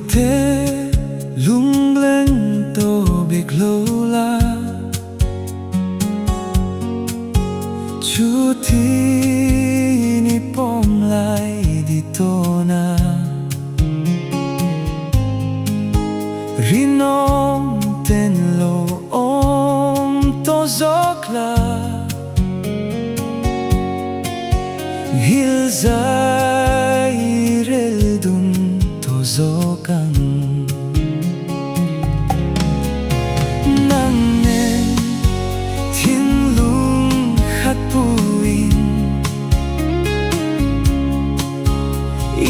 te lung leng to big lola chu thi ni pom lai di to na rinom ten lo om to zokla hil zai rel dun to zokang nang nen thiên lung khát puin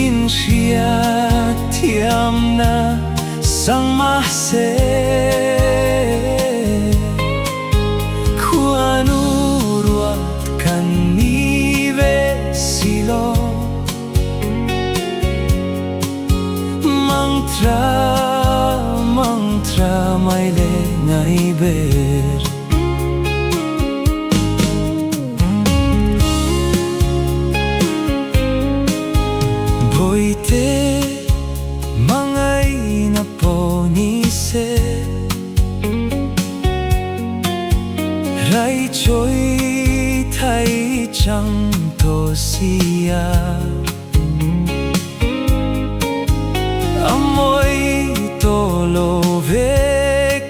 in shia thiam na sang ma se Khuanu ruat kan ni ve silo MANGTHA mai le NGAIHBER boi te Hmangaihnaah po ni se rai choi thai chang to sia amoi to lo ve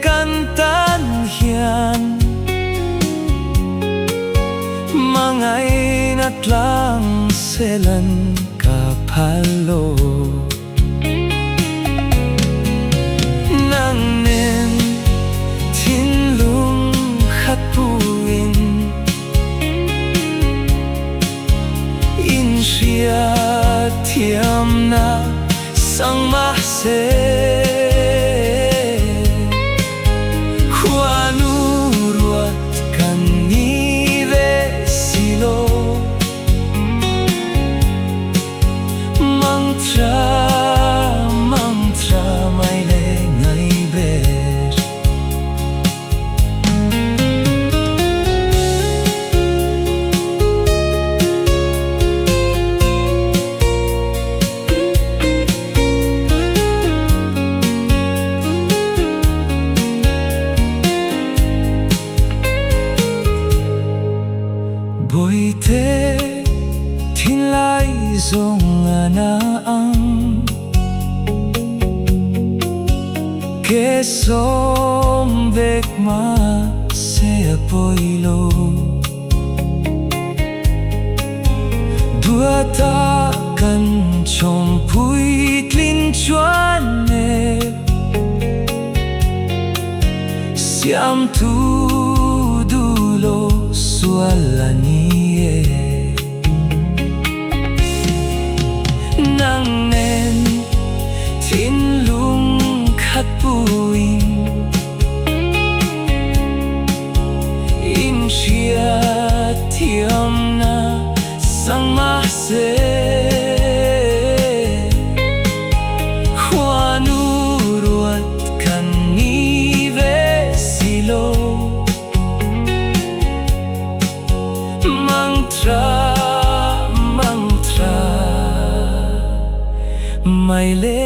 kan tan hian Hmangaihnaah tlang selan ka phalo nang nen thiên lung khát puin in shia thiam na sang ma se Khuanu ruat kan ni ve silo MANGTHA mai le NGAIHBER boi te thin lai zong ana ang ke som vek ma se apoilo dua ta kan chom puitlin chuan ne siam tu dulo sualani nang nen thiên lung khát puin in shia thiam na sang ma se Khuanu ruat kan ni ve silo MANGTHA mai le